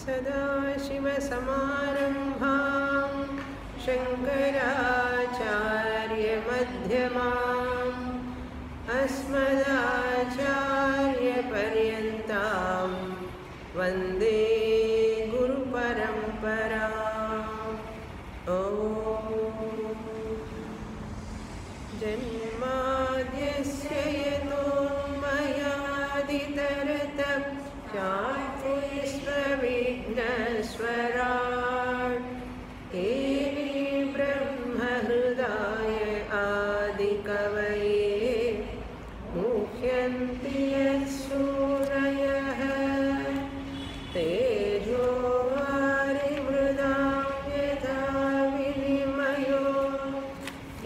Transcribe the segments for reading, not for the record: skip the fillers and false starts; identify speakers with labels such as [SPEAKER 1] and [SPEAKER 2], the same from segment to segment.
[SPEAKER 1] सदाशिवसमारम्भां शङ्कराचार्यमध्यमाम् अस्मदाचार्यपर्यन्तां वन्दे गुरुपरम्पराम्। ॐ जन्माद्यस्य यतोन्मयादितरतश्चार्थविश्वविघ्नस्वराट् तेने ब्रह्महृदाय आदिकवये मुह्यन्ति यत्सूरयः तेजो वारिमृदां यथा विनिमयो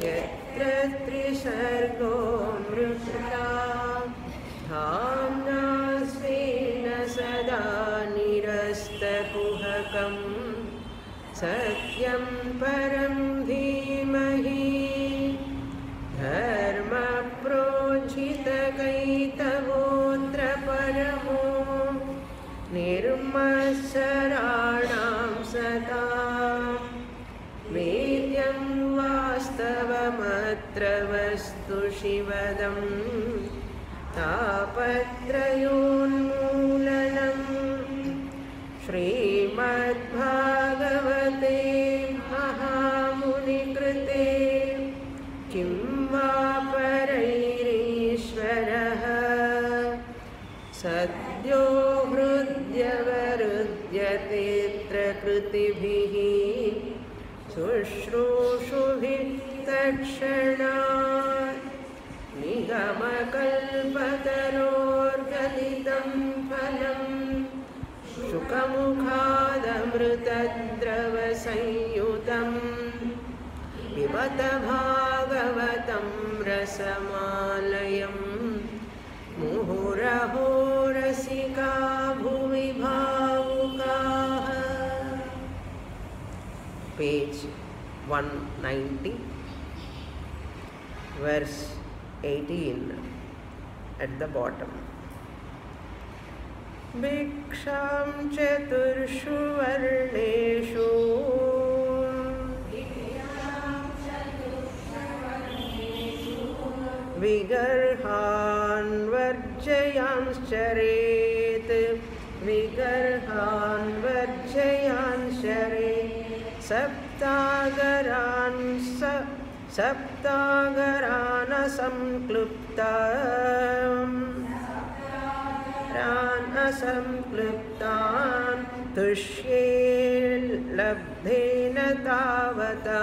[SPEAKER 1] यत्र त्रिसर्गो मृत्युः धाम्ना स्वेन सदा निरस्तकुहकं सत्यं परं धीमहि धर्मप्रोज्झितकैतवोऽत्र परमो निर्मत्सराणां सताम् वेद्यं वास्तवमत्र वस्तु शिवदं तापत्रयोन्मूलनं श्रीमद्भागवते महामुनिकृते किं वा परैरीश्वरः सद्यो हृद्यवरुध्यतेऽत्र कृतिभिः शुश्रूषुभिः तत्क्षणात् निगमकल्पतरोर्गलितं फलं शुकमुखादमृतद्रवसंयुतं पिबत भागवतं रसमालयं मुहुरहो रसिका भुवि भावुकाः। Page 190, verse 18 at the bottom. भिक्षां चतुर्षु वर्णेषु विगर्हान् वर्जयांश्चरेत् विगर्हान् वर्जयांश्चरेत् सप्तागरान् असंक्लृप्तान् तुष्येल्लब्धेन तावता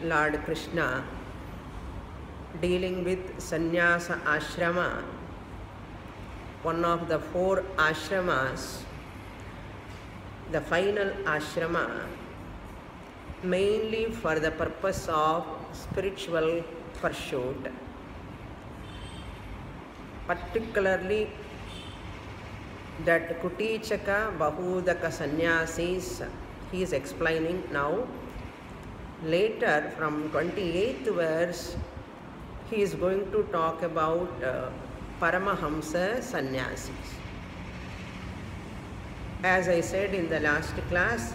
[SPEAKER 1] Lord Krishna, dealing with sannyasa ashrama, one of the 4 ashramas, the final ashrama, mainly for the purpose of spiritual pursuit, particularly that Kutichaka Bahudaka sannyasis he is explaining now. Later, from 28th verse, he is going to talk about Paramahamsa sannyasis. As I said in the last class,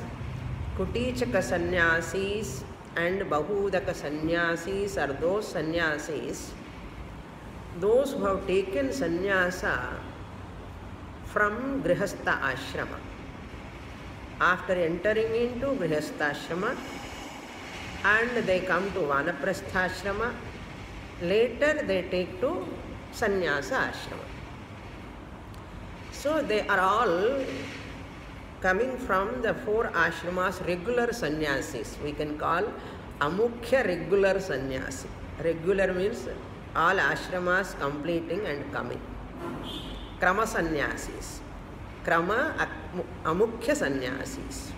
[SPEAKER 1] Kutichaka sannyasis and Bahudaka sannyasis are those sannyasis, those who have taken sannyasa from Grihastha ashrama. After entering into Grihastha ashrama, and they come to Vanaprastha ashrama, later they take to sannyasa ashrama. So they are all coming from the 4 ashramas, regular sannyasis. We can call amukhya regular sannyasi. Regular means all ashramas completing and coming. Krama sannyasis. Krama amukhya sannyasis.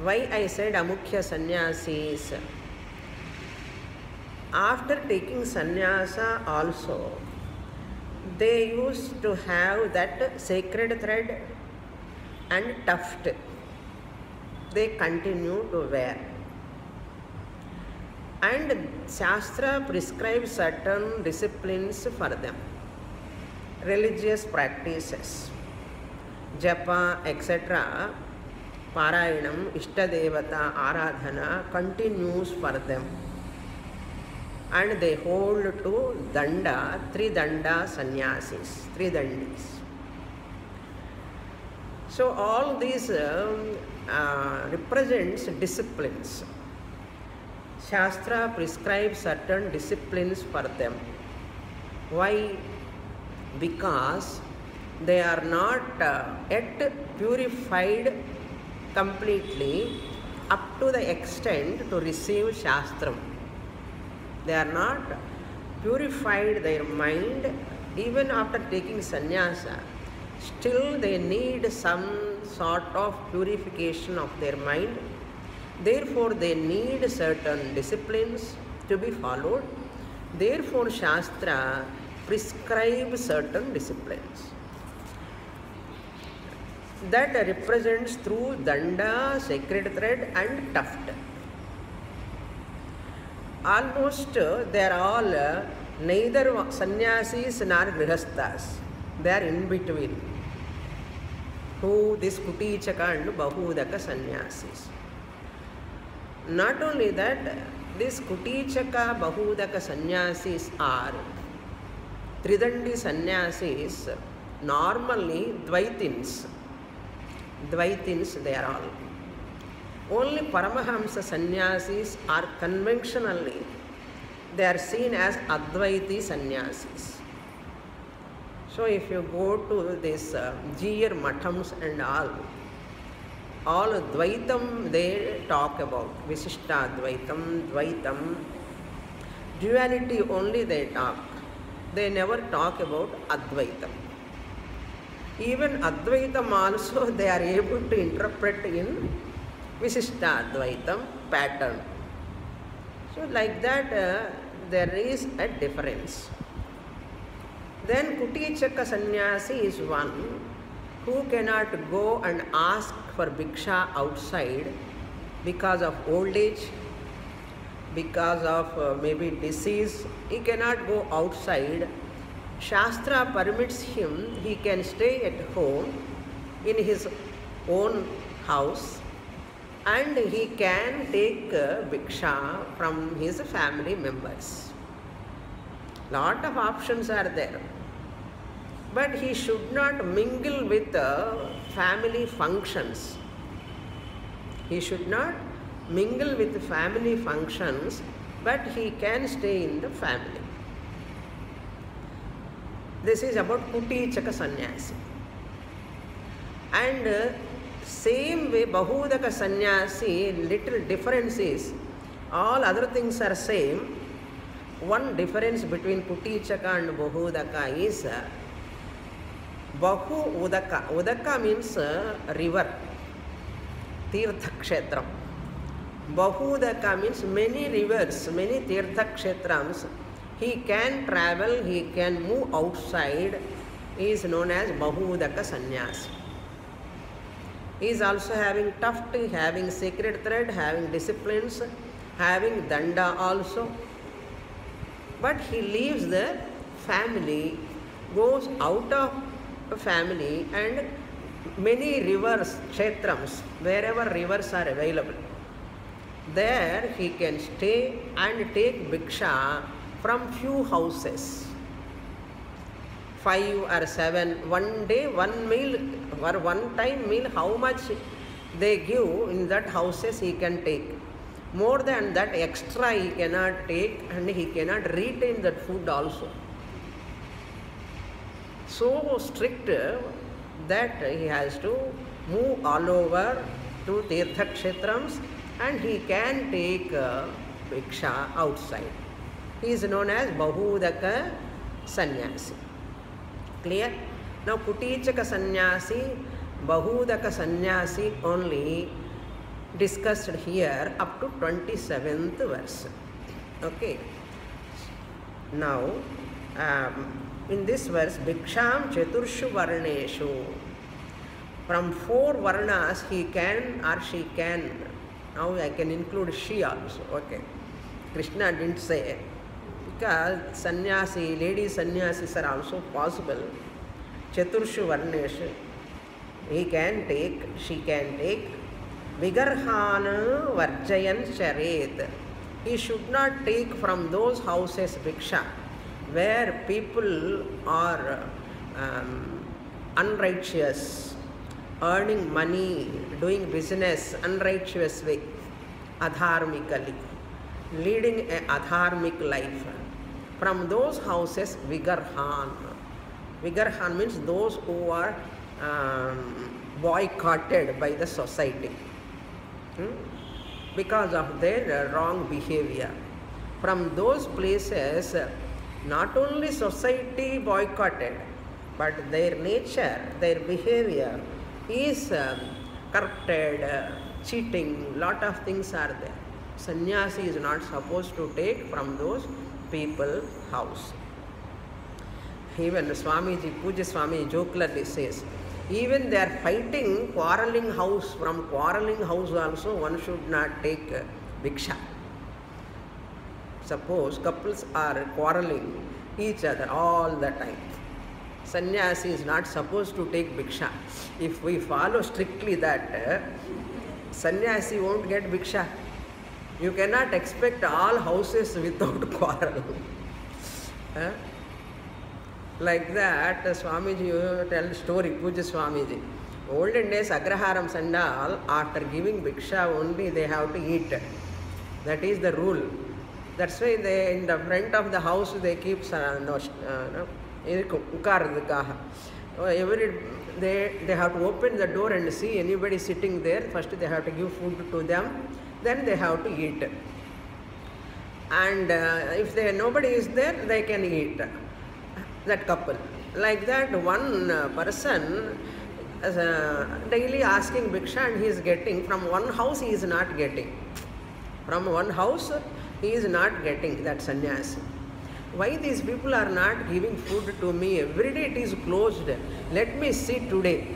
[SPEAKER 1] Why I said amukhya sannyasis? After taking sannyasa also, they used to have that sacred thread and tuft. They continue to wear. And Shastra prescribes certain disciplines for them. Religious practices, japa, etc., Parayanam, Ishtadevata, Aradhana continues for them. And they hold to danda, three danda sannyasis, three dandis. So all these represents disciplines. Shastra prescribes certain disciplines for them. Why? Because they are not yet purified completely up to the extent to receive Shastram. They are not purified their mind even after taking sannyasa. Still they need some sort of purification of their mind. Therefore they need certain disciplines to be followed. Therefore Shastra prescribes certain disciplines. That represents through danda, sacred thread and tuft. Almost they are all neither sannyasis nor grihasthas. They are in between. Who? This Kutichaka and Bahudaka sannyasis. Not only that, these Kutichaka, Bahudaka sannyasis are Tridandi sannyasis, normally Dvaitins. Dvaitins they are all. Only Paramahamsa sannyasis are conventionally, they are seen as Advaiti sannyasis. So if you go to this Jiyar Mathams and all Dvaitam they talk about, Visishta Dvaitam, Dvaitam, duality only they talk. They never talk about Advaitam. Even Advaitam also they are able to interpret in Visishta Advaitam pattern. So like that there is a difference. Then Kutichaka sannyasi is one who cannot go and ask for bhiksha outside because of old age, because of maybe disease. He cannot go outside. Shastra permits him, he can stay at home in his own house and he can take bhiksha from his family members. Lot of options are there. But he should not mingle with family functions. He should not mingle with family functions, but he can stay in the family. This is about Kutichaka sannyasi. And same way Bahudaka sannyasi, little difference is, all other things are same. One difference between Kutichaka and Bahudaka is Bahu Udaka. Udaka means river, Tirtha Kshetram. Bahudaka means many rivers, many Tirtha Kshetrams. He can travel, he can move outside. He is known as Bahudaka sannyasi. He is also having tuft, having sacred thread, having disciplines, having danda also. But he leaves the family, goes out of the family, and many rivers, kshetrams, wherever rivers are available, there he can stay and take bhiksha from few houses. 5 or 7, one day, one meal or one time meal, how much they give in that houses he can take. More than that extra he cannot take, and he cannot retain that food also. So strict that he has to move all over to Tirtha Kshetrams and he can take bhiksha outside. He is known as Bahudaka sannyasi. Clear? Now Kutichaka sannyasi, Bahudaka sannyasi only discussed here up to 27th verse. Okay. Now in this verse, Bhiksham Chaturshu Varneshu. From 4 varnas he can or she can. Now I can include she also. Okay. Krishna didn't say, because sannyasi, lady sannyasis are also possible. Chaturshu Varneshu, he can take, she can take. Vigarhana Varjayan Charet. He should not take from those houses Bhiksha, where people are unrighteous, earning money, doing business unrighteous way, adharmically, leading a adharmic life. From those houses, Vigarhan. Vigarhan means those who are boycotted by the society because of their wrong behavior. From those places, not only society boycotted, but their nature, their behavior is corrupted, cheating, lot of things are there. Sannyasi is not supposed to take from those people's house. Even Swamiji, Puja Swami jocularly says, even they are fighting, quarreling house, from quarreling house also one should not take Bhiksha. Suppose couples are quarreling each other all the time. Sannyasi is not supposed to take Bhiksha. If we follow strictly that, Sannyasi won't get Bhiksha. You cannot expect all houses without quarrel. Like that, Swamiji tell story, Puja Swamiji. Olden days, Agraharam Sandal, after giving Bhiksha only they have to eat. That is the rule. That's why they, in the front of the house, they keep every they have to open the door and see anybody sitting there. First they have to give food to them, then they have to eat. And if nobody is there, they can eat. That couple. Like that, one person daily asking Bhiksha and he is getting. From one house he is not getting. From one house he is not getting, that sannyasi. Why these people are not giving food to me? Every day it is closed. Let me see today.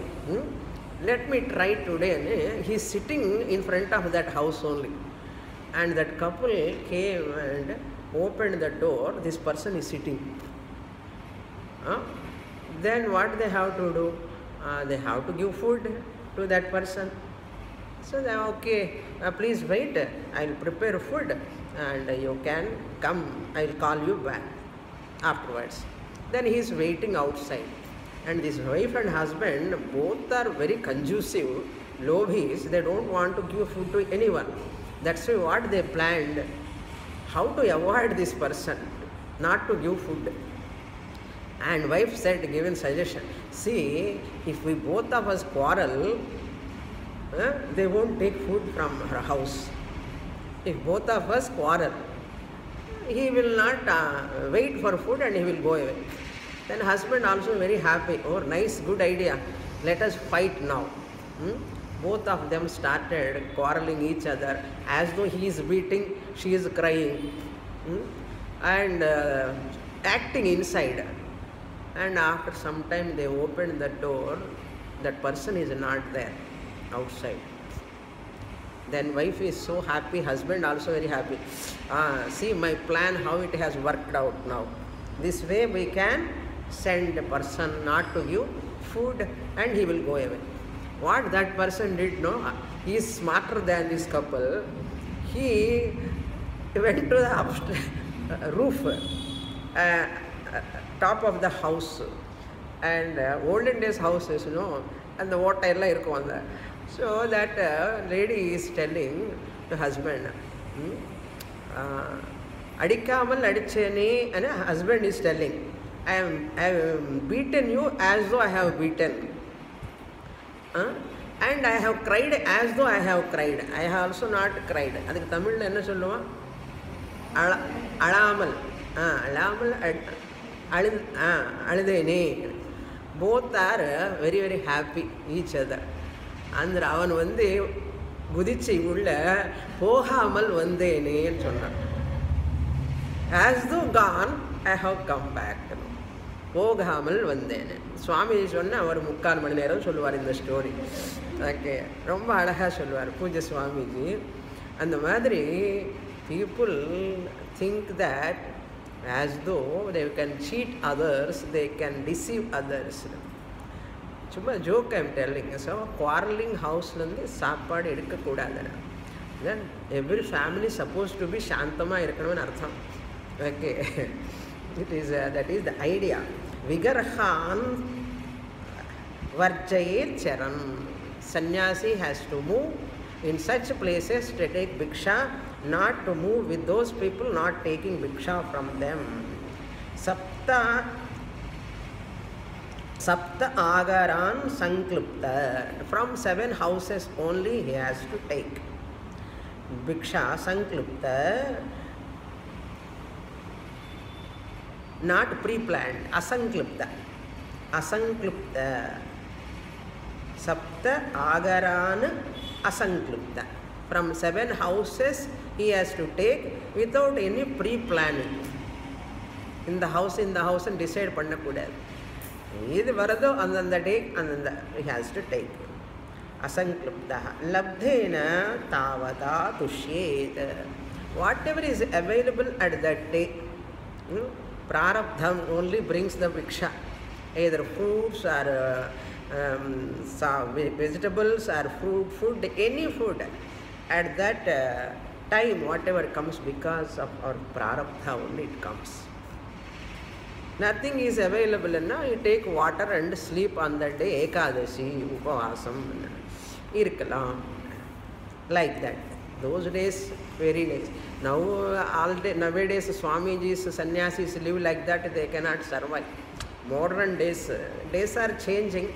[SPEAKER 1] Let me try today. He is sitting in front of that house only. And that couple came and opened the door. This person is sitting. Then what they have to do? They have to give food to that person. So they are okay, please wait, I will prepare food and you can come, I will call you back afterwards. Then he is waiting outside. And this wife and husband both are very conducive, lobbies, they don't want to give food to anyone. That's why what they planned, how to avoid this person, not to give food. And wife said, given suggestion, see, if we both of us quarrel, they won't take food from her house. If both of us quarrel, he will not wait for food and he will go away. Then husband also very happy, oh nice, good idea, let us fight now. Both of them started quarreling each other, as though he is beating, she is crying, and acting inside. And after some time they opened the door, that person is not there, outside. Then wife is so happy, husband also very happy. See my plan, how it has worked out now. This way we can send a person not to give food and he will go away. What that person did, no, he is smarter than this couple. He went to the upstairs roof, top of the house, and olden days houses, you know, and the water irukku on that. So that lady is telling the husband, adikamal adicheni, and husband is telling, I have beaten you as though I have beaten, and I have cried as though I have cried. I have also not cried. Adukku Tamil la enna solluva? Alamal, alamal aludene. Both are very very happy each other. And avan வந்து குதிச்சு உள்ள போகாமல் வந்தேனேன்னு சொன்னான். As though gone, I have come back. போகாமல் வந்தேன். சுவாமிஜி சொன்ன அவர் 3/4 மணி நேரம் சொல்லுவார் இந்த ஸ்டோரி. ஓகே, ரொம்ப அழகாக சொல்லுவார் பூஜை சுவாமிஜி. அந்த மாதிரி people think that as though they can cheat others, they can deceive others. சும்மா joke I'm telling. So quarrelling ஹவுஸ்லேருந்து சாப்பாடு எடுக்கக்கூடாதுன்னா then every family suppose to be சாந்தமாக இருக்கணும்னு அர்த்தம். Okay, it is that is the idea. விகர்ஹான் வர்ஜயேத் சரண். Sannyasi has to move in such places to take bhiksha, not to move with those people not taking bhiksha from them. Sapta agaran sanklipta. From 7 houses only he has to take bhiksha. Sanklipta, not pre-planned. Asanklipta. Sapta agaran asanklipta. From 7 houses he has to take without any pre-planning. In the house and decide பண்ணக்கூடாது. இது வரதோ அந்தந்த டே அந்தந்த he has to take. Asanklipta. Labdhena tavada tushyet. Whatever is available at that day, prarabdham only brings the bhiksha. Either fruits or vegetables or food, any food at that time, whatever comes because of our prarabdha only it comes. Nothing is available now, you take water and sleep on that day. Ekadashi, upavasam irkalam, like that. Those days very nice. Now nowadays Swamiji's sannyasis live like that, they cannot survive. Modern days are changing.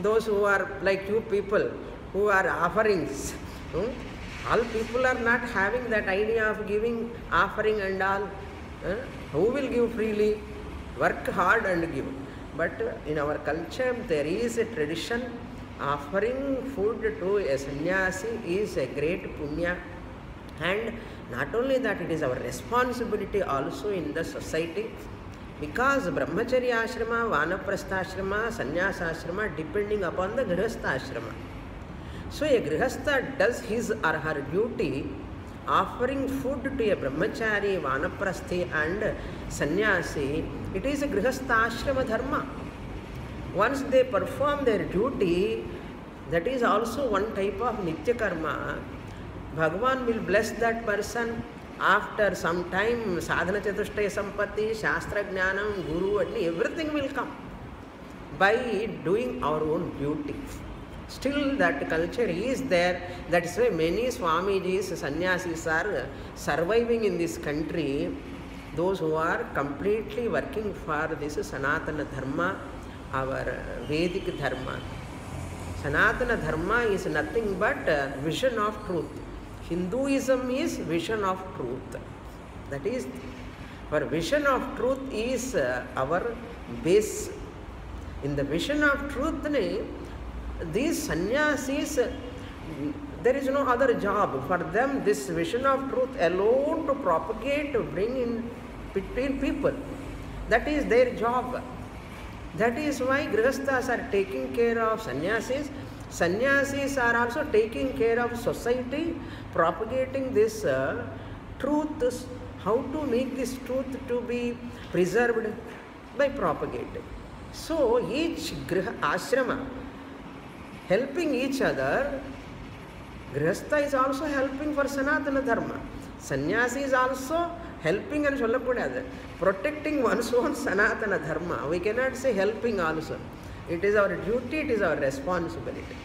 [SPEAKER 1] Those who are like you people who are offerings, all people are not having that idea of giving offering and all. Who will give freely? Work hard and give. But in our culture there is a tradition. Offering food to a sannyasi is a great punya, and not only that, it is our responsibility also in the society. Because brahmacharya ashrama, vanaprastha ashrama, sannyasa ashrama depending upon the grihastha ashrama. So a grihastha does his or her duty offering food to a brahmachari, vanaprasthi and sannyasi. It is a grihastha ashrama dharma. Once they perform their duty, that is also one type of nitya karma. Bhagavan will bless that person. After some time, sadhana chatushtaya sampatti, shastra jnanam, guru, everything will come by doing our own duty. Still that culture is there. That is why many Swamijis, sannyasis are surviving in this country. Those who are completely working for this Sanatana Dharma, our Vedic Dharma. Sanatana Dharma is nothing but vision of truth. Hinduism is vision of truth. That is, for vision of truth is our base. In the vision of truth, these sannyasis, there is no other job for them. This vision of truth alone to propagate, to bring in between people. That is their job. That is why grihasthas are taking care of sannyasis. Sannyasis are also taking care of society, propagating this truth. How to make this truth to be preserved? By propagating. So each ashrama helping each other. Grihastha is also helping for Sanatana Dharma. Sannyasi is also helping and protecting one's own Sanatana Dharma. We cannot say helping also. It is our duty, it is our responsibility.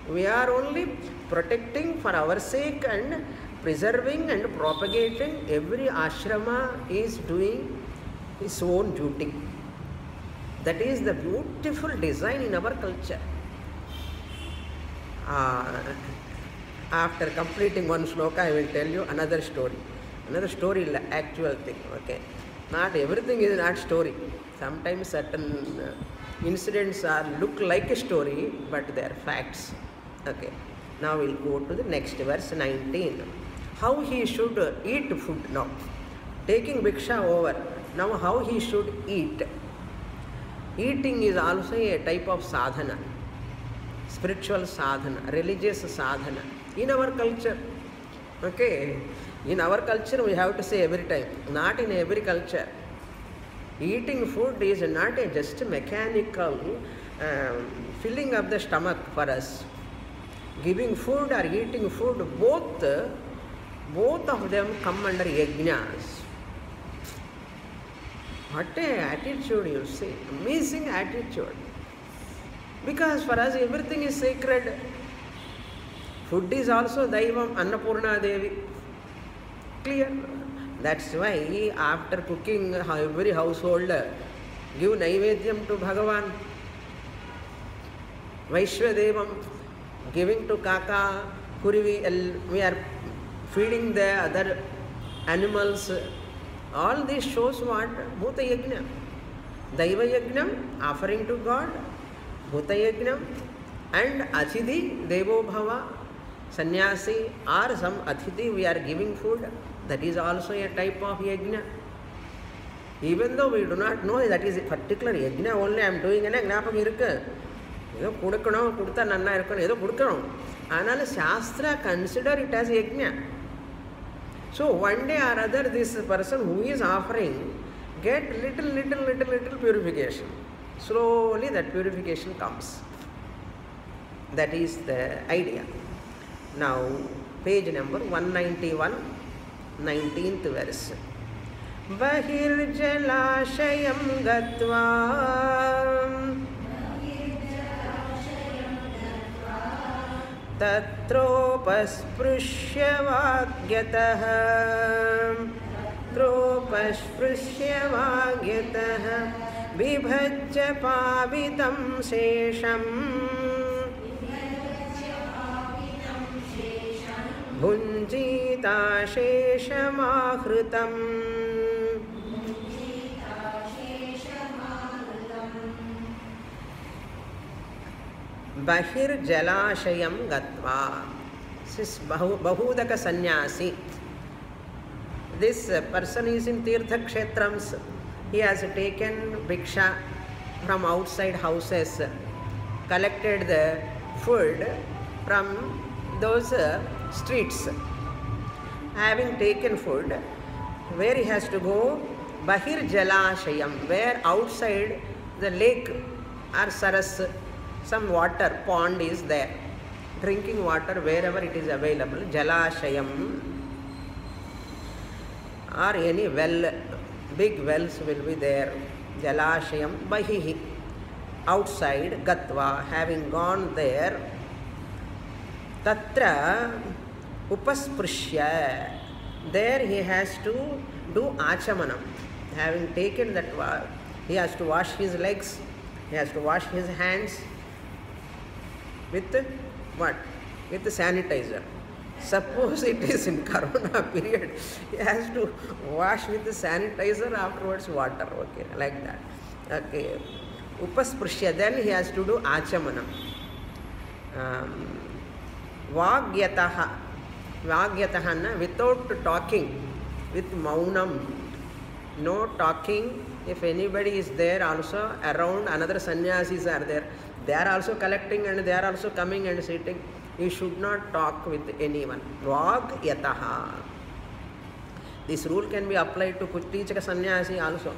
[SPEAKER 1] We are only protecting for our sake and preserving and propagating. Every ashrama is doing its own duty. That is the beautiful design in our culture. After completing one shloka, I will tell you another story. Another story is the actual thing. Okay, not everything is not story. Sometimes certain incidents look like a story, but they are facts. Okay, now we'll go to the next verse 19. How he should eat food now. Taking bhiksha over. Now how he should eat. Eating is also a type of sadhana. Spiritual sadhana, religious sadhana in our culture. Okay, In our culture, we have to say every time, not in every culture. Eating food is not just mechanical filling of the stomach for us. Giving food or eating food, both of them come under yajnas. What an attitude, you see. Amazing attitude. Because for us everything is sacred. Food is also Daivam, Annapurna Devi. Clear? That's why after cooking, every household give Naivedyam to Bhagavan. Vaishwadevam, giving to Kaka, Kurivi, we are feeding the other animals. All this shows what? Bhuta Yajna. Daiva Yajnam, offering to God. Bhuta Yajnam. And Athidhi, Devo Bhava, Sannyasi, or some Athidhi, we are giving food. That is also a type of Yajna. Even though we do not know that is a particular Yajna, only I am doing an Gnapam Irka. Edo Kudakano, Kudta Nana Irkan, Edo Kudakano. Anala Shastra consider it as Yajna. So one day or other, this person who is offering get little purification. Slowly that purification comes. That is the idea. Now, page number 191, 19th verse. Bahirjalashayam gatva Tatropasprushya vagyatah vibhajya pavitam sesham bhunjita sheshamahritam. Bahir Jalashayam Gatva. This is Bahudaka Sannyasi. This person is in Tirtha Kshetrams. He has taken Bhiksha from outside houses, collected the food from those streets. Having taken food, where he has to go? Bahir Jalashayam, where outside the lake or saras, some water, pond is there. Drinking water wherever it is available. Jalashayam or any well, big wells will be there. Jalashayam Bahihi. Outside, Gatva, having gone there. Tatra Upasprushya. There he has to do Achamanam. Having taken that, he has to wash his legs, he has to wash his hands. With what? With the sanitizer. Suppose it is in Corona period, he has to wash with the sanitizer, afterwards water, okay, like that. Okay. Upasprushya, then he has to do Achamanam. Vagyataha. Vagyataha, without talking, with Maunam. No talking. If anybody is there also, around another sannyasis are there. They are also collecting and they are also coming and sitting. You should not talk with anyone. Vag yataha. This rule can be applied to Kutichaka sannyasi also.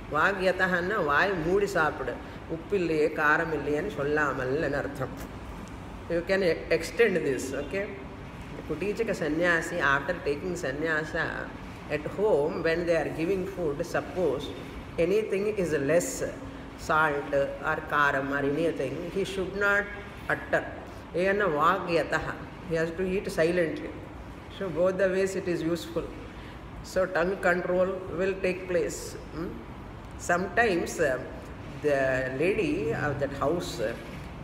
[SPEAKER 1] Vag yataha na vai moodi saapid. Uppille, karamille and sollamal and artham. You can extend this, okay? Kutichaka sannyasi, after taking sannyasa, at home when they are giving food, suppose anything is less, salt or karam or anything, he should not utter. Ena vagyataha. He has to eat silently. So both the ways it is useful. So tongue control will take place. Sometimes the lady of that house,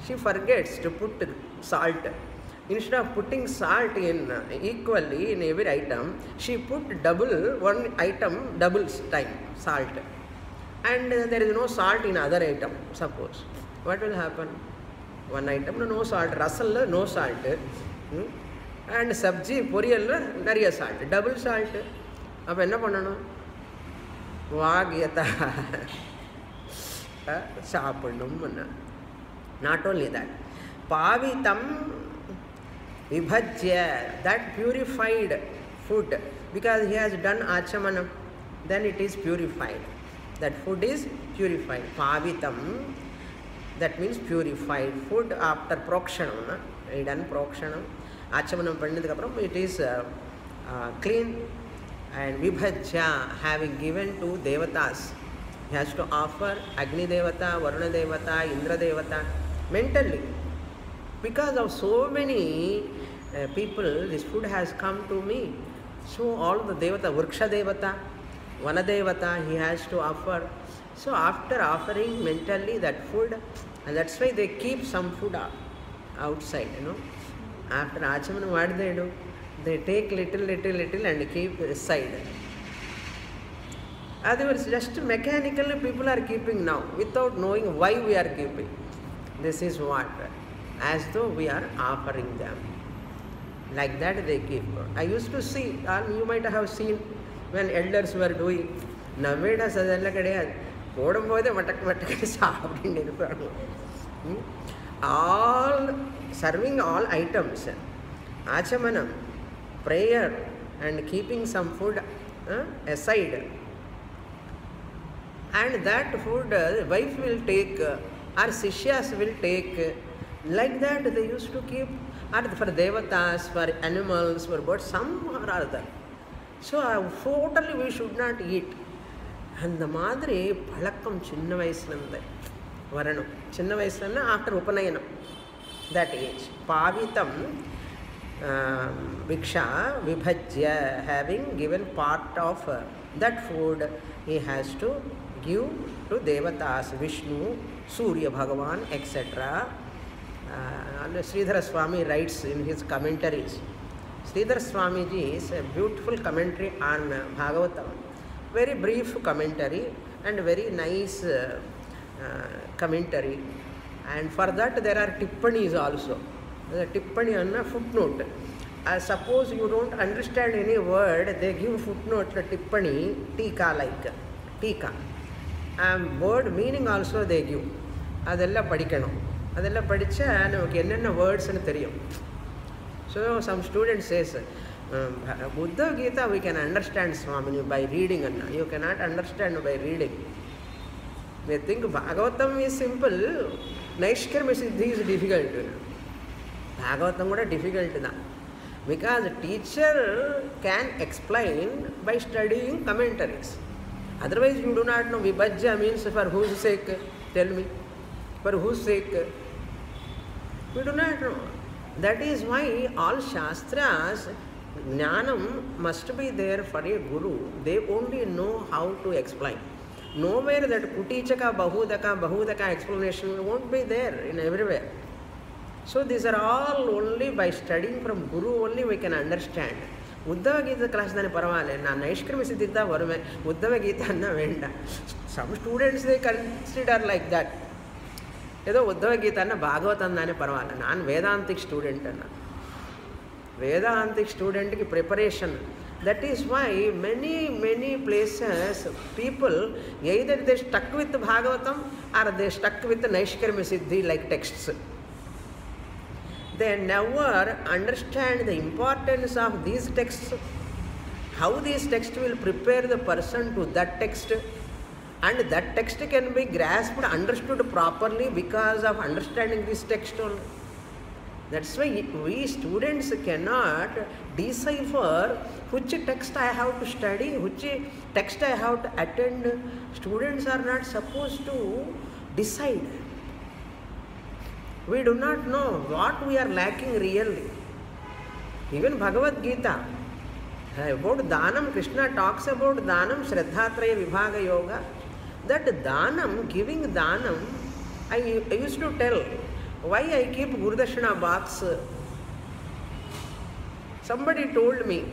[SPEAKER 1] she forgets to put salt. Instead of putting salt in equally in every item, she put double one item, double time salt. And there is no salt in other item, suppose. What will happen? One item, no salt. Rasal, no salt. And sabji, poriyal, nariya salt. Double salt. Appo enna pannanum? Vagyata. Saapannum. Not only that. Pavitam vibhajya, that purified food, because he has done achamanam, then it is purified. That food is purified. Pavitam, that means purified. Food after prokshanam, he done prokshanam. Achamanam pandidakapram, it is clean. And vibhajya, having given to devatas. He has to offer Agni Devata, Varuna Devata, Indra Devata, mentally. Because of so many people, this food has come to me. So all the Devata, Vriksha Devata, Vana Devata, he has to offer. So after offering mentally that food, and that's why they keep some food outside, After Achamanam, what they do? They take little and keep aside. Otherwise, just mechanically people are keeping now, without knowing why we are keeping. This is what, as though we are offering them. Like that they keep. I used to see, you might have seen when elders were doing. Nowadays, all serving all items, achamanam, prayer, and keeping some food aside. And that food wife will take, or sishyas will take. Like that they used to keep, or for devatas, for animals, for birds, some or other. So totally we should not eat. And the madri palakkam chinna vayasilande varanam chinna vayasilana after upanayanam, that age. Pavitam viksha vibhajya, having given part of that food, he has to give to devatas, Vishnu, Surya Bhagavan, etc. Sridhara Swami writes in his commentaries. Sridhara Swamiji is a beautiful commentary on Bhagavatam. Very brief commentary and very nice commentary. And for that there are tippanis also. The tippani on a footnote. Suppose you don't understand any word, they give footnote, tippani, tika like, tika. Word meaning also they give. Adella padikkanum. Adella padicha namakku enna words nu theriyum. So some student says, Buddha Gita we can understand, Swami, by reading. You cannot understand by reading. They think Bhagavatam is simple, Naishkarma Siddhi is difficult. Bhagavatam is difficult. Because teacher can explain by studying commentaries. Otherwise you do not know. Vibhajya means for whose sake? Tell me. For whose sake? We do not know. That is why all Shastras, Jnanam must be there for a Guru. They only know how to explain. Nowhere that Kutichaka, Bahudaka explanation won't be there in everywhere. So these are all only by studying from Guru only we can understand. Uddhava Gita class dane paravale, na Naishkarma Siddhita varume, Uddhava Gita anna venda. Some students they consider like that. Edo Uddhava Gita anna Bhagavatam dane paravale. Naan Vedantic student anna. Vedantic student ki preparation. That is why many places people either they stuck with Bhagavatam or they stuck with Naishkarma Siddhi like texts. They never understand the importance of these texts, how these texts will prepare the person to that text, and that text can be grasped, understood properly because of understanding this text only. That's why we students cannot decipher which text I have to study, which text I have to attend. Students are not supposed to decide. We do not know what we are lacking really. Even Bhagavad Gita, about Dhanam, Krishna talks about Dhanam, Shraddhatraya Vibhaga Yoga. That Dhanam, giving Dhanam, I used to tell, why I keep Gurudakshina box. Somebody told me,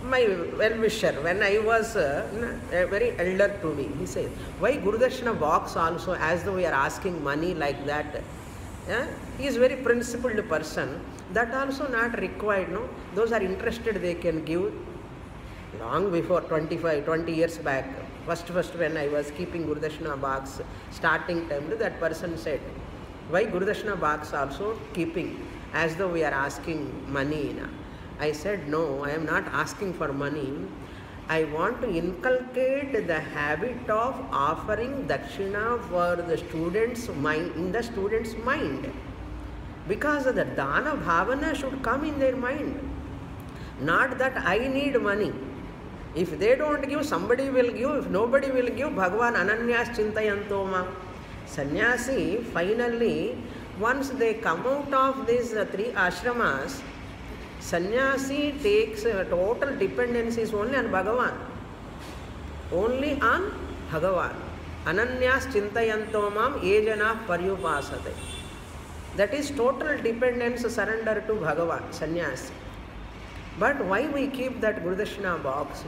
[SPEAKER 1] my well-wisher, when I was very elder to me, he said, why Gurudakshina box also, as though we are asking money like that. He is very principled person. That also not required, no? Those are interested, they can give. Long before 20 years back, first when I was keeping Gurudakshina box, starting time, that person said, why Gurudakshina box also keeping, as though we are asking money. I said, no, I am not asking for money. I want to inculcate the habit of offering dakshina for the students' mind, in the students' mind. Because the dana bhavana should come in their mind. Not that I need money. If they don't give, somebody will give. If nobody will give, Bhagavan ananyas chintayanto ma. Sannyasi, finally, once they come out of these three ashramas, sannyasi takes total dependencies only on Bhagavan. Only on Bhagavan. Ananyas chintayanto mam yejana paryupasate. That is total dependence, surrender to Bhagavan, sannyasi. But why we keep that Gurudakshina box?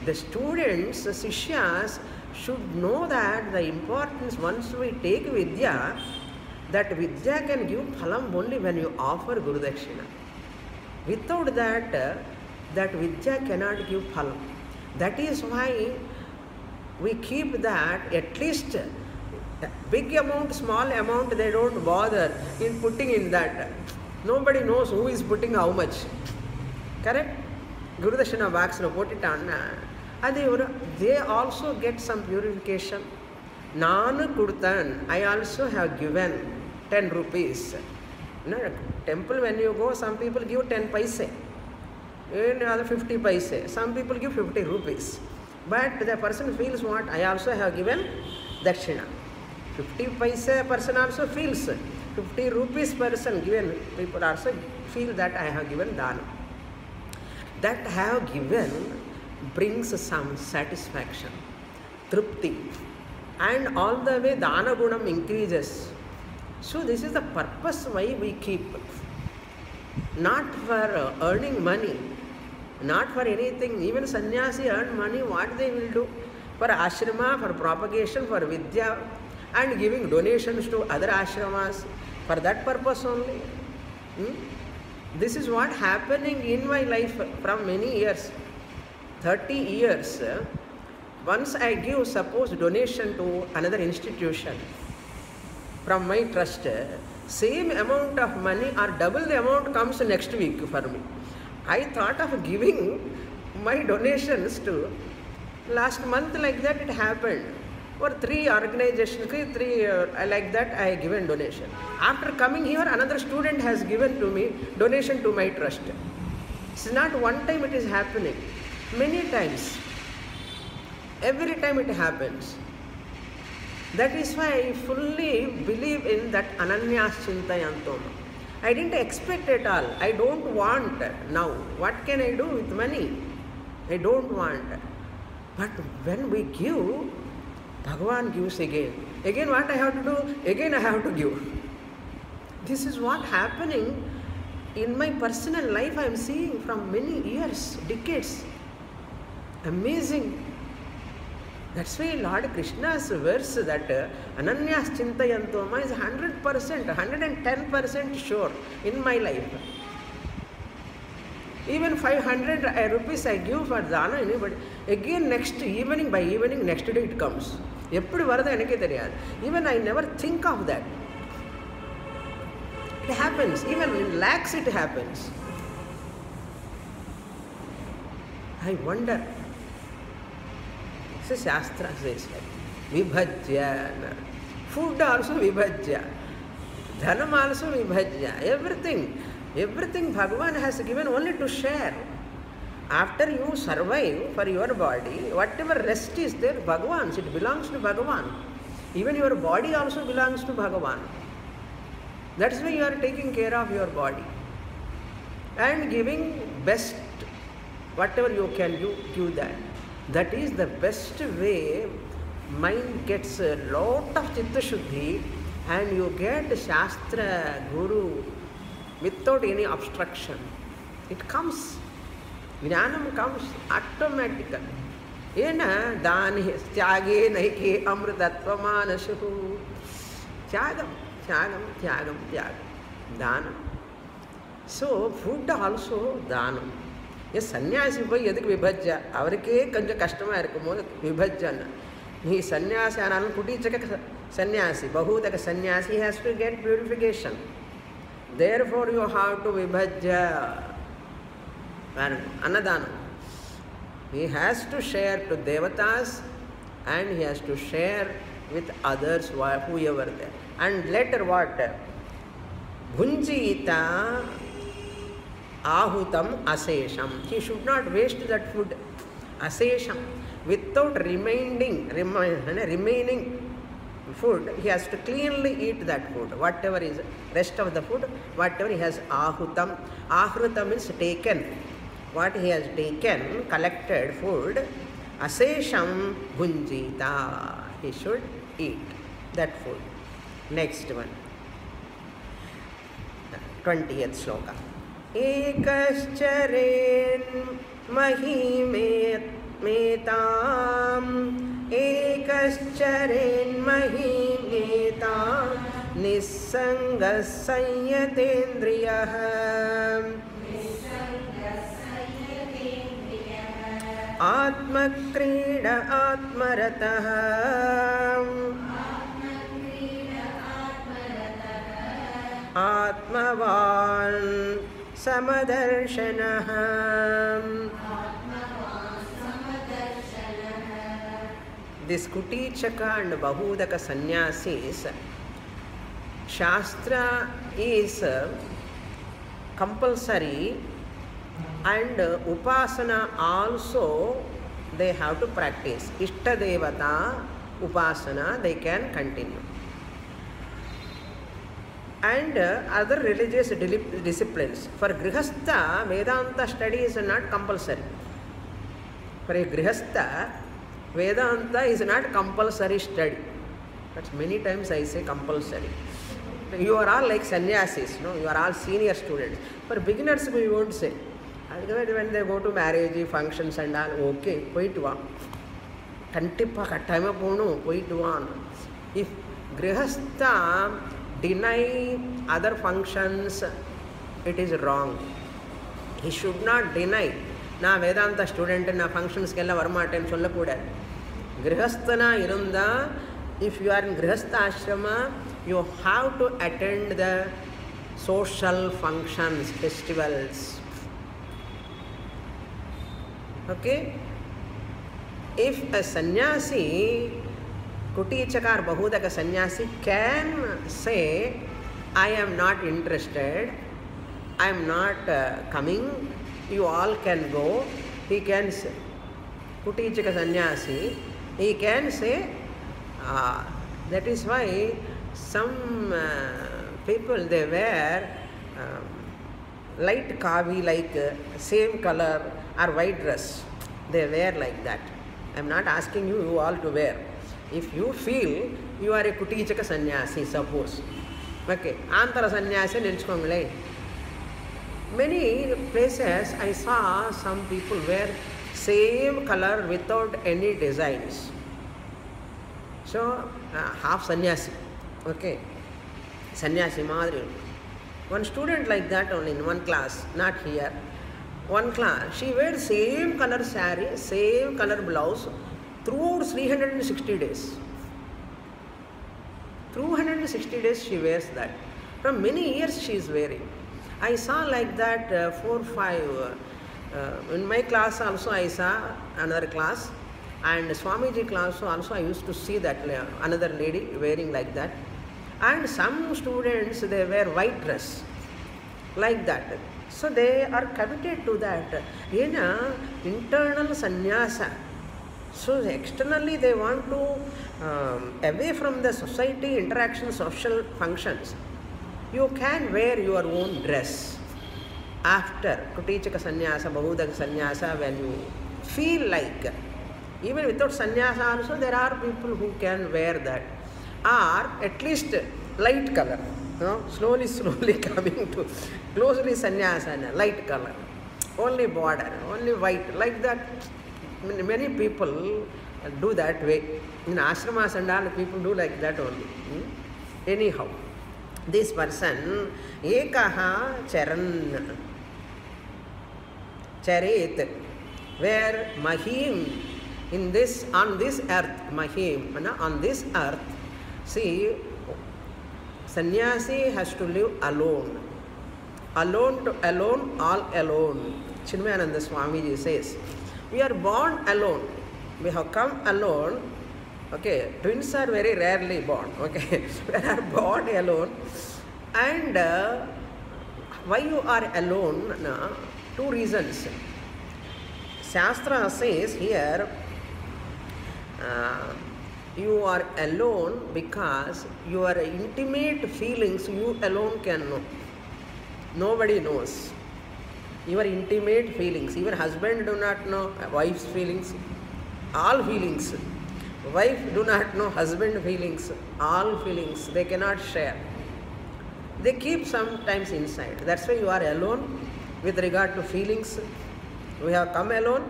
[SPEAKER 1] The students, the Sishyas, should know that the importance, once we take Vidya, that Vidya can give phalam only when you offer Gurudakshina. Without that, that Vidya cannot give phalam. That is why we keep that, at least big amount, small amount, they don't bother in putting in that. Nobody knows who is putting how much. Correct? Gurudakshina box no put it on. They also get some purification. Nanu Kurtan, I also have given 10 rupees. Temple, when you go, some people give 10 paise. In other 50 paise. Some people give 50 rupees. But the person feels what? I also have given dakshina. 50 paise person also feels. 50 rupees person given, people also feel that I have given dana. That have given brings some satisfaction, trupti, and all the way dana gunam increases. So this is the purpose why we keep. Not for earning money, not for anything. Even sannyasi earn money, what they will do? For ashrama, for propagation, for vidya, and giving donations to other ashramas. For that purpose only. This is what happening in my life from many years. 30 years. Once I give, suppose, donation to another institution from my trust, same amount of money or double the amount comes next week for me. I thought of giving my donations to, last month like that it happened. For 3 organizations, like that I have given donation. After coming here, another student has given to me donation to my trust. It's not one time it is happening. Many times. Every time it happens. That is why I fully believe in that ananyas chintayanto. I didn't expect at all. I don't want now. What can I do with money? I don't want. But when we give, Bhagavan gives again. Again what I have to do? Again I have to give. This is what happening in my personal life. I am seeing from many years, decades. Amazing. That's why Lord Krishna's verse that Ananyas Chintayantoma is 100%, 110% sure in my life. Even 500 rupees I give for dana, anybody. Again next evening, by evening, next day it comes. Even I never think of that. It happens. Even in lakhs it happens. I wonder. So Shastra says like, Vibhajya. Food also Vibhajya. Dhanam also Vibhajya. Everything Bhagavan has given only to share. After you survive for your body, whatever rest is there, Bhagavan's, it belongs to Bhagavan. Even your body also belongs to Bhagavan. That's why you are taking care of your body. And giving best, whatever you can give that. That is the best way. Mind gets a lot of Chitta Shuddhi and you get Shastra, Guru without any obstruction. It comes. Jnanam comes automatically. Ena dani tyage naike amritatvamanasu. Tyagam. Danam. So food also danam. Yes, sannyasi boy yadik vibhajya. Avarike kanja customer irkumo vibhajya. He sannyasi analu kutichaka sannyasi. Bahudaka sannyasi has to get purification. Therefore you have to vibhajya. and Annadanam. He has to share to devatas and he has to share with others, whoever there. And later what? Bhunjita ahutam asesham. He should not waste that food. Asesham. Without remaining food, he has to cleanly eat that food. Whatever is rest of the food, whatever he has ahutam. Ahrutam is taken. What he has taken, collected food, asesham bhunjita. He should eat that food. Next one. 20th sloka. Ekascharen mahimet metam ekascharen mahimetam nissangas sanyatendriyah atmakrida atmaratah atmavan samadarshanaha. This Kutichaka and Bahudaka sannyasis, Shastra is compulsory and Upasana also they have to practice. Ishtadevata Upasana they can continue. And other religious disciplines. For Grihastha, Vedanta study is not compulsory. For a Grihastha, Vedanta is not compulsory study. That's many times I say compulsory. You are all like sannyasis, no? You are all senior students. For beginners, we won't say. When they go to marriage, functions and all, okay, poitu va. Kantippa kattayama ponu, poitu va. If Grihastha deny other functions, it is wrong. He should not deny. Na Vedanta student na functions kella varmaten solla kuda. Grihasthana irunda, if you are in Grihastha ashrama, you have to attend the social functions, festivals. Okay? If a sannyasi, Kutichaka or Bahudaka sannyasi can say, I am not interested, I am not coming, you all can go, he can say. Kutichaka sannyasi, he can say, that is why some people they wear light kavi like same color or white dress. They wear like that. I am not asking you all to wear. If you feel you are a Kutichaka sannyasi, suppose. Okay, Antara sannyasi nilchukongale. Many places I saw some people wear same color without any designs. So, half sannyasi. Okay, sannyasi madri. One student like that only in one class, not here. One class, she wears same color saree, same color blouse throughout 360 days. Through 160 days she wears that. From many years she is wearing. I saw like that 4 or 5. In my class also I saw another class, and Swamiji class also I used to see that another lady wearing like that. And some students they wear white dress like that. So they are committed to that. In internal sannyasa. So externally they want to away from the society interaction, social functions. You can wear your own dress. After Kutichaka sannyasa, Bahudaka sannyasa, when you feel like, even without sannyasa also there are people who can wear that. Or at least light color. No? Slowly coming to closely sannyasa, light color. Only border, only white, like that. Many people do that way. In ashramas and all, people do like that only. Anyhow, this person, ekaha charan, charet, where mahim, on this earth, mahim, on this earth, see, sannyasi has to live alone. Alone to alone, all alone. Chinmayananda Swamiji says, we are born alone. We have come alone. Okay, twins are very rarely born. Okay, we are born alone. And why you are alone? No? Two reasons. Shastra says here, you are alone because your intimate feelings you alone can know. Nobody knows. Your intimate feelings. Even husband do not know wife's feelings. All feelings. Wife do not know husband feelings. All feelings. They cannot share. They keep sometimes inside. That's why you are alone with regard to feelings. We have come alone.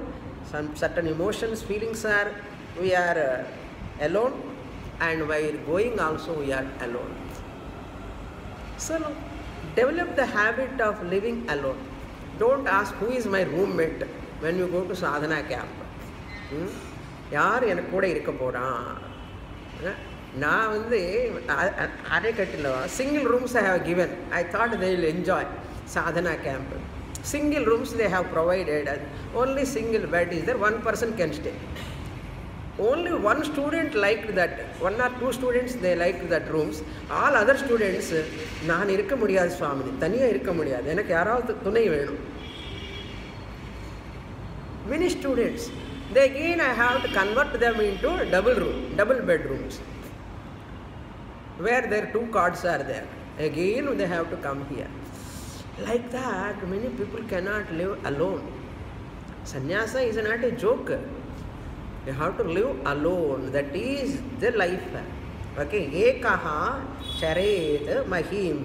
[SPEAKER 1] Some certain emotions, feelings are, we are alone. And while going also we are alone. So develop the habit of living alone. Don't ask who is my roommate when you go to sadhana camp. யார் எனக்கு கூட இருக்க போகிறான்? நான் வந்து அரைக்கட்டில் single rooms I have given. I thought they will enjoy sadhana camp. Single rooms they have provided. Only single bed is there. One person can stay. Only one student liked that. One or two students they liked that rooms. All other students, நான் இருக்க முடியாது சுவாமி, தனியாக இருக்க முடியாது, எனக்கு யாராவது துணை வேணும். Many students, they again I have to convert them into double bedrooms, where their two cots are there. Again they have to come here. Like that, many people cannot live alone. Sannyasa is not a joke. You have to live alone. That is the life. Okay. Ekaha charet mahim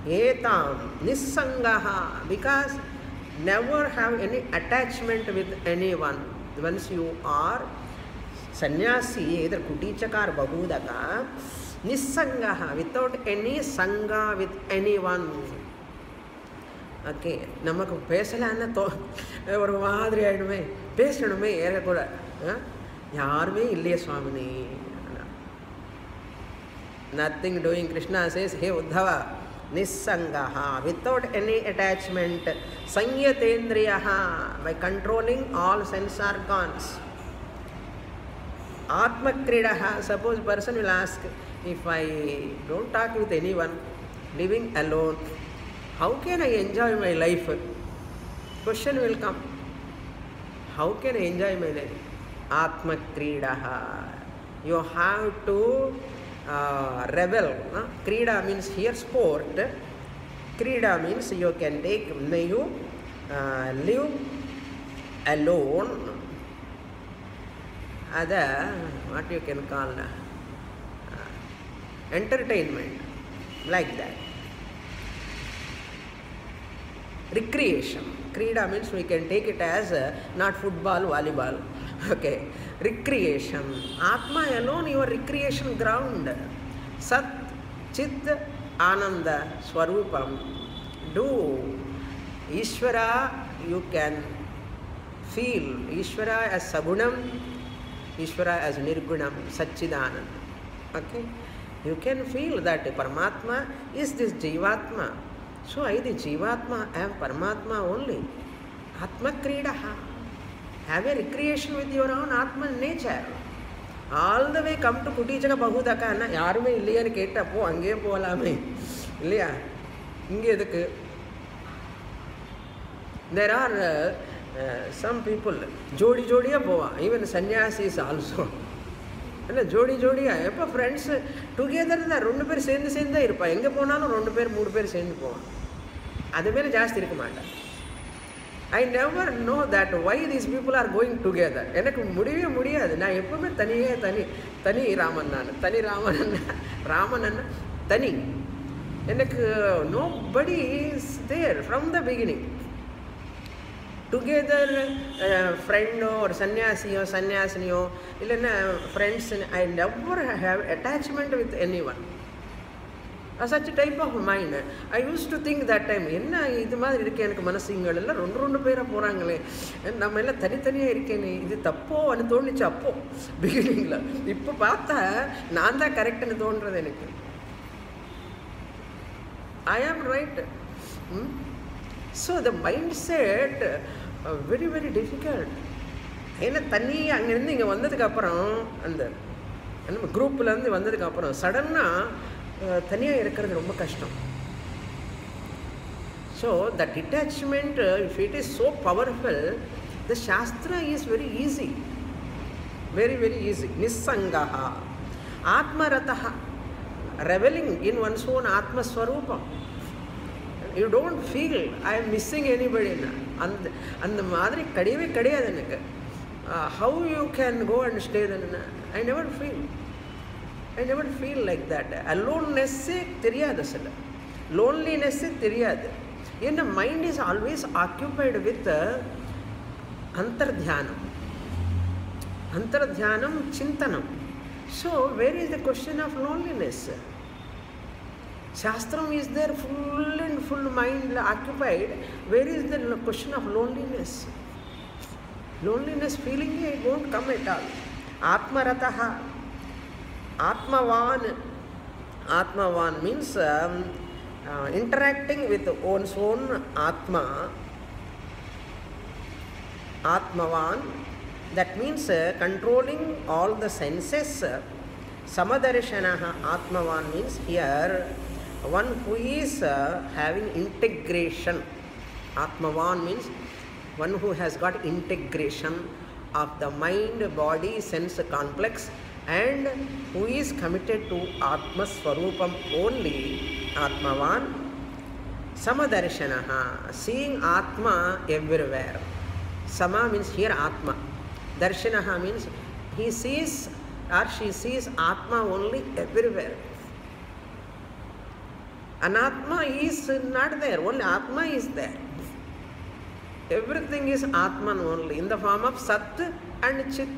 [SPEAKER 1] etam nissangaha. Because never have any attachment with anyone. Once you are sannyasi, either kutichaka or bahudaka, nissangaha, without any sangha with anyone. Okay. நமக்கு பேசலான்னு ஒரு மாதிரி ஆயிடுமே, பேசணுமே ஏறக்கூட யாருமே இல்லையே சுவாமினி. Nothing doing. Krishna says, hey Uddhava, nissangaha, without any attachment, sanyatendriyaha, by controlling all sense organs. Atmakridaha, suppose person will ask, if I don't talk with anyone, living alone, how can I enjoy my life? Question will come. How can I enjoy my life? Atmakridaha. You have to rebel. Krida means here sport. Krida means you can take, may you live alone. Other, what you can call entertainment, like that. Recreation. Krida means we can take it as not football, volleyball. Okay. Recreation. Atma alone, your recreation ground. Sat, Chit, Ananda, Swarupam. Do. Ishvara, you can feel. Ishvara as Sagunam, Ishvara as Nirgunam, Satchidananda. Okay. You can feel that Paramatma is this Jivatma. So I the Jivatma, I am Paramatma only. Atma Kridaha. Have a recreation with your own Atma nature. All the way come to Kutichaka Bahudaka, na yarume illiya nu ketta po ange polame illiya inge edukku. There are some people jodi jodiya pova, even sannyasis also. And jodi jodiya epa friends together da rendu per sendu senda irpa enga ponalum rendu per moodu per sendu pova. Adu mele jaasti irukka maata. I never know that why these people are going together. எனக்கு முடியவே முடியாது. நான் எப்பவுமே தனி ராமன், நான் தனி ராமன் தனி. எனக்கு nobody is there from the beginning. Together friend or sannyasiniyo இல்லைன்னா friends, I never have attachment with anyone. Such a type of mind. I used to think that time, என்ன இது மாதிரி இருக்கே எனக்கு மனசுங்கள் எல்லாம் ரெண்டு பேராக போகிறாங்களே, நம்ம எல்லாம் தனித்தனியாக இருக்கேனே, இது தப்போ அனு தோணுச்சு அப்போ பிகினிங்கில். இப்போ பார்த்தா நான் தான் கரெக்டுன்னு தோன்றது எனக்கு. I am right. So the mindset very very difficult. ஏன்னா தண்ணி அங்கேருந்து இங்கே வந்ததுக்கப்புறம் அந்த நம்ம குரூப்லேருந்து வந்ததுக்கப்புறம் சடனாக தனியாக இருக்கிறது ரொம்ப கஷ்டம். So the detachment if it is so powerful, the shastra is very easy, very very easy. Nissangaha Atmarataha, reveling in one's own Atma Swarupam. You don't feel I am missing anybody. And the madri kadiyave kadiyadu enakku. How you can go and stay then? I never feel like that. Aloneness theriyadu asala, loneliness theriyadu. And the mind is always occupied with antardhyanam, chintanam. So where is the question of loneliness? Shastram is there, full and full mind occupied. Where is the question of loneliness? Loneliness feeling, it won't come at all. Atmarataha, Atmavan means interacting with one's own Atma. Atmavan, that means controlling all the senses. Samadarshanaha, Atmavan means here one who is having integration. Atmavan means one who has got integration of the mind, body, sense complex, and who is committed to Atma Swarupam only. Atmavan. Samadarshanaha, seeing Atma everywhere. Sama means here Atma. Darshanaha means he sees or she sees Atma only everywhere. Anatma is not there, only Atma is there. Everything is Atman only in the form of Sat and Chit.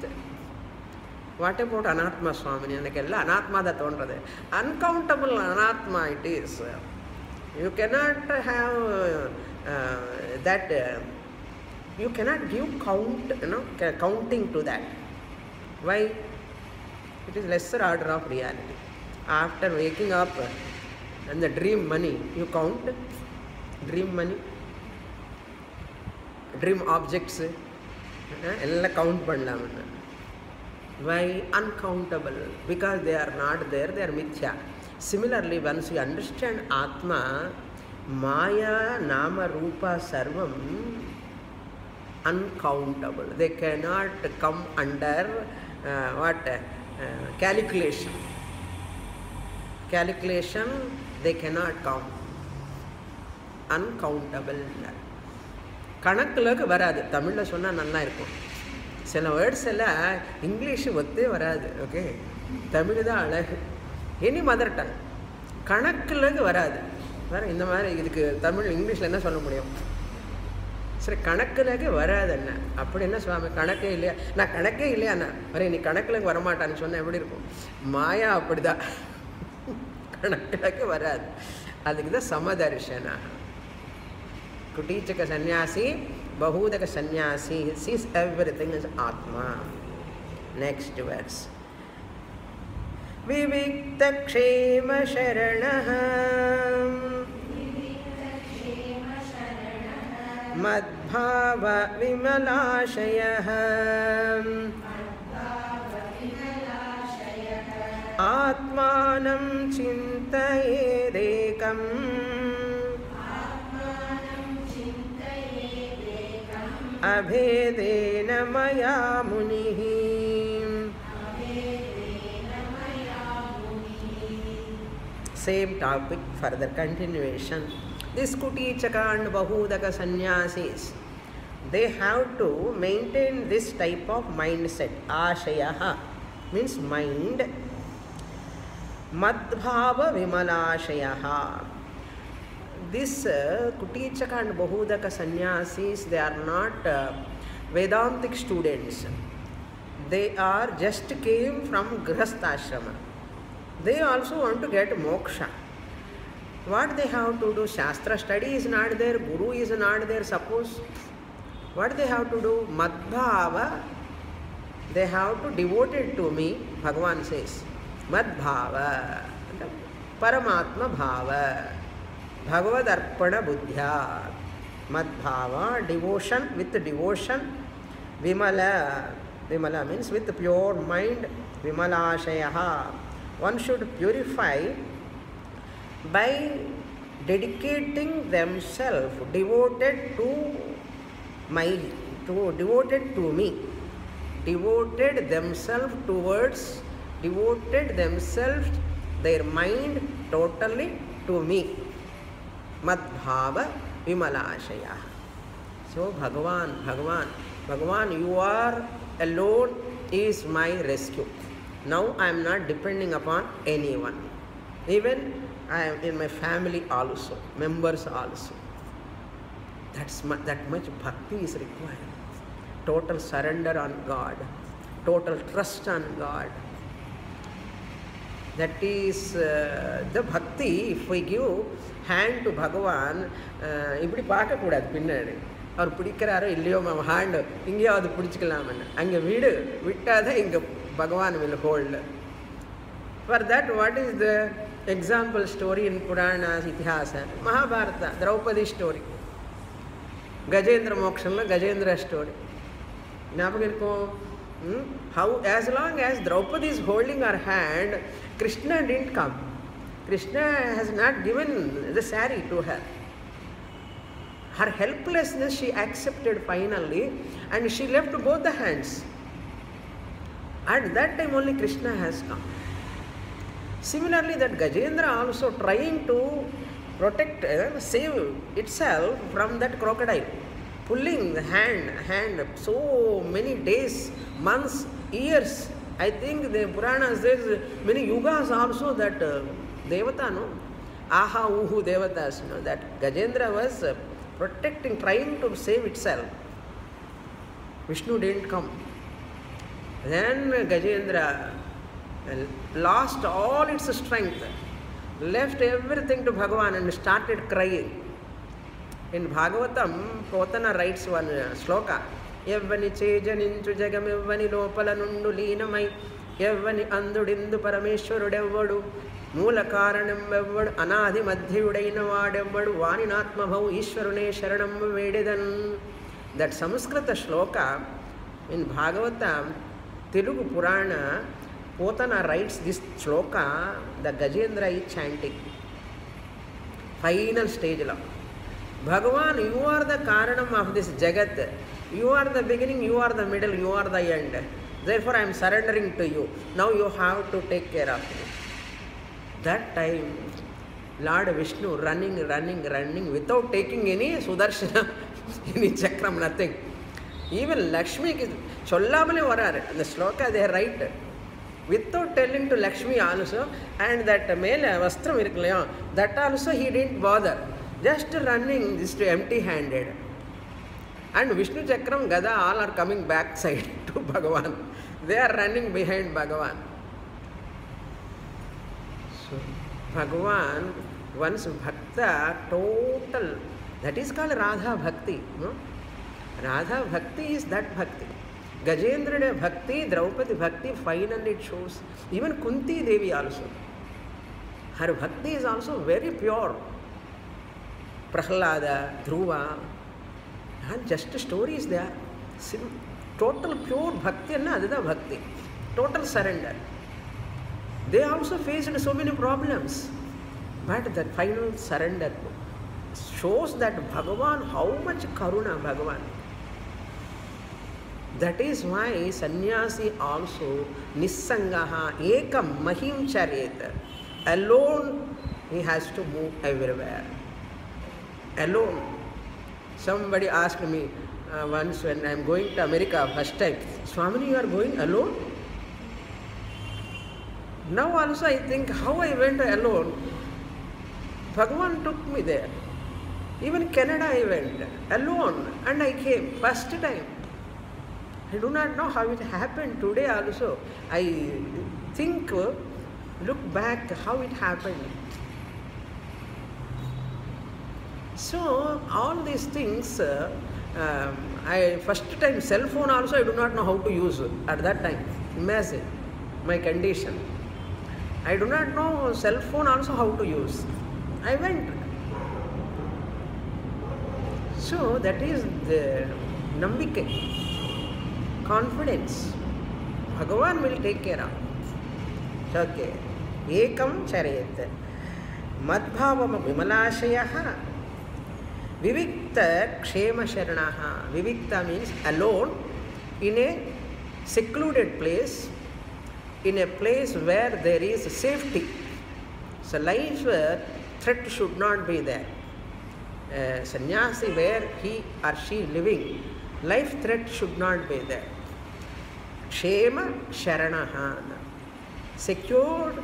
[SPEAKER 1] What about Anatma Swamini? Anakella Anatma da thondrade. Uncountable Anatma it is. You cannot have that. You cannot give count, counting to that. Why? It is lesser order of reality. After waking up and the dream money, you count dream money, dream objects, ella count pannalam. Why? Uncountable, because they are not there, they are mithya. Similarly, once you understand Atma, Maya, Nama, Rupa, Sarvam, uncountable. They cannot come under calculation. Calculation, they cannot count. Uncountable. கணக்குலக்கு வராது. தமிழில் சொன்னால் நல்லா இருக்கும். சில words எல்லாம் English ஒத்தே வராது. Okay, Tamil தான் அழகு. எனி மதர் டங் கணக்குலக்கு வராது. வேறு இந்த மாதிரி இதுக்கு தமிழ் இங்கிலீஷில் என்ன சொல்ல முடியும்? சரி, கணக்குலக்கு வராது என்ன அப்படி என்ன சுவாமி கணக்கே இல்லையா? நான் கணக்கே இல்லையாண்ணா வரே நீ கணக்குலக்கு வரமாட்டான்னு சொன்னால் எப்படி இருக்கும்? மாயா அப்படிதான், கணக்குலக்கு வராது. அதுக்கு தான் சமதர்ஷனா. குட்டீச்சக சந்நியாசி, பகூதக சந்நியாசி, sees everything as Atma. Next verse. விவிக்த க்ஷேம சரணஹ மத்பாவ விமலாஷயஹ ஆத்மானம் சிந்தயேதேகம் அபேதேன மயா முனிः. Same topic, further continuation. This Kutichaka and Bahudaka sannyasis, they have to maintain this type of mindset. Ashayaha means mind. Madbhava vimalashayaha. This Kutichaka and Bahudaka sannyasis, they are not Vedantic students. They are just came from Grihastha-ashrama. They also want to get moksha. What they have to do? Shastra study is not there, Guru is not there, suppose. What they have to do? Madbhava, they have to devote it to me, Bhagavan says. Madbhava, Paramatma Bhava, Bhagavad Arpana Buddhya. Madbhava, devotion with devotion. Vimala, Vimala means with pure mind. Vimalashayaha. One should purify by dedicating themselves, devoted to devoted to me, devoted themselves towards, devoted themselves, their mind totally to me. Madbhava Vimalashaya. So Bhagavan, you are alone is my rescue. Now I am not depending upon anyone. Even I am in my family also, members also. That much bhakti is required. Total surrender on God, total trust on God. That is the bhakti. If we give hand to Bhagavan, இப்படி பார்க்கக்கூடாது பின்னாடி அவர் பிடிக்கிறாரோ இல்லையோ நம்ம hand இங்கேயாவது பிடிச்சிக்கலாம்னு அங்கே விட்டாதான் இங்கே பகவான் will hold. For that, what is the example story in Puranas, Itihasa? Mahabharata, Draupadi story. Gajendra Mokshamla, Gajendra story. How, as long as Draupadi is holding her hand, Krishna didn't come. Krishna has not given the sari to her. Her helplessness she accepted finally, and she left both the hands. At that time only Krishna has come. Similarly, that Gajendra also trying to protect, save itself from that crocodile, pulling the hand so many days, months, years. I think the Puranas says many yugas also that Devata, no? Aha, Uhu Devatas, no? That Gajendra was protecting, trying to save itself. Vishnu didn't come. Then Gajendra lost all its strength, left everything to Bhagavan and started crying. In Bhagavatam, Potana writes one sloka. Yavvani chejaninchu jagam yavvani lopalanundu leenamai yavvani andudindu parameshwarudevvadu ಮೂಲ ಕಾರಣೆಂಬೆವ್ವಡು ಅನಾದಿ ಮಧ್ಯಯುಡೈನವಾಡೆವ್ವಡು ವಾಣಿನಾತ್ಮಭವು ಈಶ್ವರನೇ ಶರಣೆಂಬ ವೇಡಿದನ್. That Sanskrit shloka in Bhagavata, Telugu Purana, Potana writes this shloka, the Gajendra is chanting. Final stage love. Bhagavan, you are the karanam of this jagat. You are the beginning, you are the middle, you are the end. Therefore I am surrendering to you. Now you have to take care of me. That time, Lord Vishnu running without taking any Sudarshana, any chakram, nothing. Even Lakshmi is Chollamale varar. The sloka they write without telling to Lakshmi also, and that male vastram irukkalaya, that also he didn't bother. Just running just empty-handed. And Vishnu chakram, Gada, all are coming backside to Bhagavan. They are running behind Bhagavan. So, Bhagavan, once Bhakta, total, that is called Radha Bhakti. No? Radha Bhakti is that Bhakti. Gajendra Bhakti, Draupadi Bhakti, finally it shows. Even Kunti Devi also. Her Bhakti is also very pure. Prahlada, Dhruva, and just stories there. Total pure Bhakti, and Adida Bhakti. Total surrender. They also faced so many problems. But the final surrender shows that Bhagavan, how much Karuna Bhagavan. That is why sannyasi also nissangaha ekam mahim charyet. Alone he has to move everywhere. Alone. Somebody asked me once when I am going to America first time, Swamini, you are going alone? Now also I think how I went alone. Bhagavan took me there. Even Canada I went alone and I came first time. I do not know how it happened today also. I think, look back how it happened. So all these things, I first time cell phone also I do not know how to use at that time. Imagine my condition. I do not know cell phone also how to use. I went. So that is the nambike, confidence. Bhagavan will take care of. Okay. Ekam charayat. Madbhavam vimalashayaha. Vivikta kshema sharanaha. Vivikta means alone in a secluded place, in a place where there is safety. So life threat should not be there. Sannyasi where he or she living, life threat should not be there. Kshema sharanaha. Secured,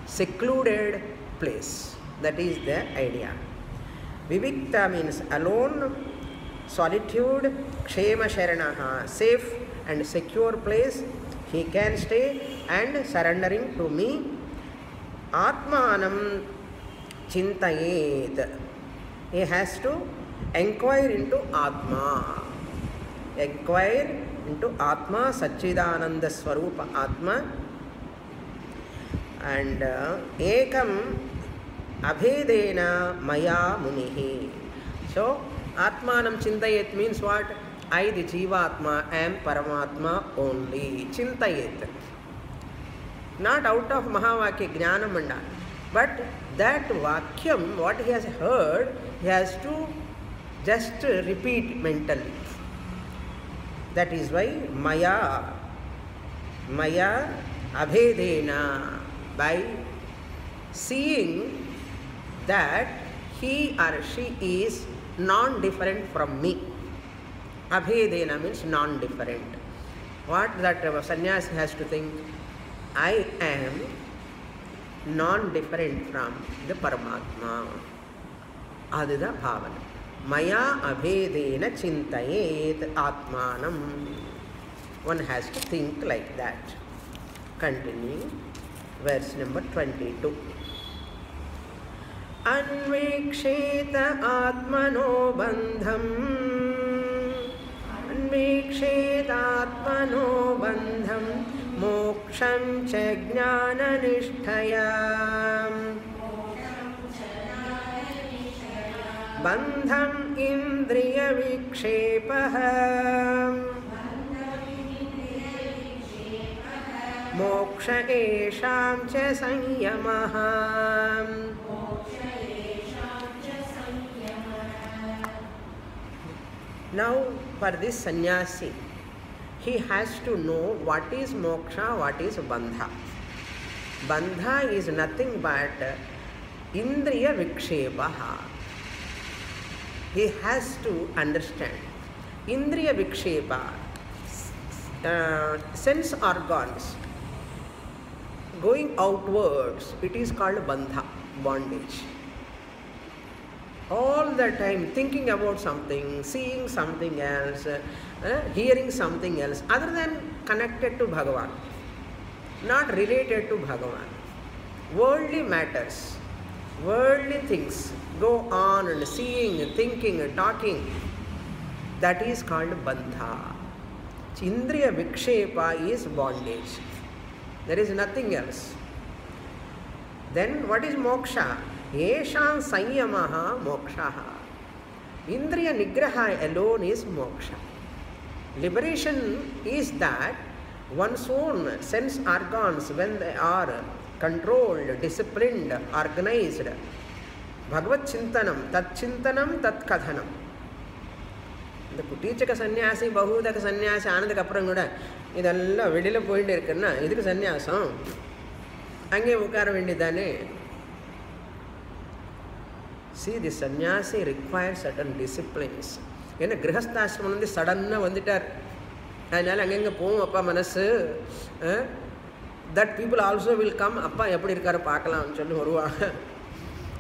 [SPEAKER 1] secluded place. That is the idea. Vivikta means alone, solitude, kshema sharanaha, safe and secure place. He can stay and surrendering to me. Atmanam chintayet. He has to inquire into Atma. Inquire into Atma, Satchidananda Swarupa Atma. And ekam abhedena maya munihi. So Atmanam chintayet means what? I, the Jivatma, am Paramatma only. Chintayet. Not out of Mahavakya Jnanamanda, but that Vakyam, what he has heard, he has to just repeat mentally. That is why Maya abhedena, by seeing that he or she is non-different from me. Abhedena means non-different. What that sannyasi has to think? I am non-different from the Paramatma. Adida bhavana. Maya abhedena chintayet atmanam. One has to think like that. Continuing. Verse number 22. Anviksheta atmano bandham. Anviksheta atmano bandham. Moksham cha jnana nishtayam. Bandham indriya vikshepaham. Moksha esham cha sanyamaham. Now for this sannyasi, he has to know what is moksha, what is bandha. Bandha is nothing but indriya vikshepaha. He has to understand. Indriya vikshepa, sense organs going outwards, it is called bandha, bondage. All the time thinking about something, seeing something else, hearing something else, other than connected to Bhagavan, not related to Bhagavan. Worldly matters, worldly things go on and seeing, thinking, talking, that is called bandha. Indriya vikshepa is bondage. There is nothing else. Then what is moksha? Yesham sanyamaha mokshaha. Indriya nigraha alone is moksha. Liberation is that one's own sense organs, when they are controlled, disciplined, organized, Bhagavad Chintanam, Tat Chintanam, Tat Kathanam. The Kutichaka sannyasi, Bahudaka sannyasi, Anandaka Prangura, idalla vedila pointe irukna, idhukku sannyasam. Ange ukara vendidane. See, the sannyasi requires certain disciplines. In a grihasthashramam sudden vanditar. Adnala angenga povum appa manasu. That people also will come, appa eppadi irukkaru paakalam solli varuvaanga.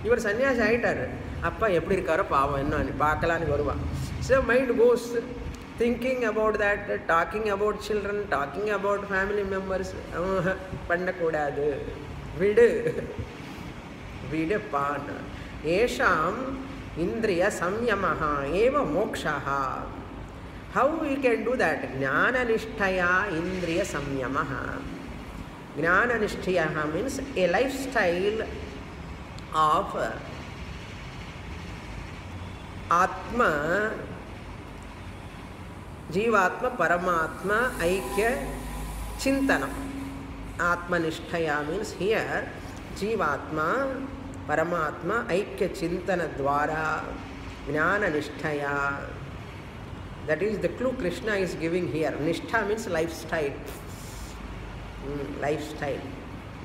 [SPEAKER 1] Ivar sannyasi ayittaru. Appa eppadi irukkaru paavam enna ani paakalaani varuvaanga. So mind goes thinking about that, talking about children, talking about family members. Pandakudadu. Vidu. Vidu paana. Esham indriya samyamaha eva mokshaha. How we can do that? Jnana nishtaya indriya samyamaha. Jnana nishtaya means a lifestyle of आत्मा जीवात्मा परमात्मा ऐक्य चिंतनम. Atmanishthaya means here Jivatma, Paramatma, Aikya Chintana Dwara, Jnana Nishtaya. That is the clue Krishna is giving here. Nishtha means lifestyle. Lifestyle.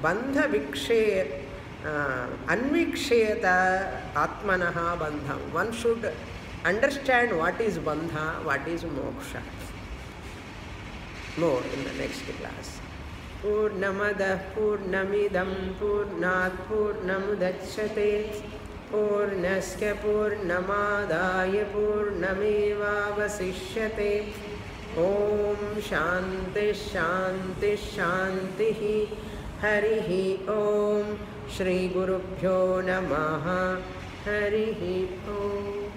[SPEAKER 1] Bandha Vikshe, Anviksheta Atmanaha Bandham. One should understand what is Bandha, what is Moksha. More in the next class. Purnamadah Purnamidam Purnat Purnamudachyate Purnasya Purnamadaya Purnamevavasishyate. Om Shanti Shanti Shanti Harihi Om Shri Gurubhyo Namaha Harihi Om.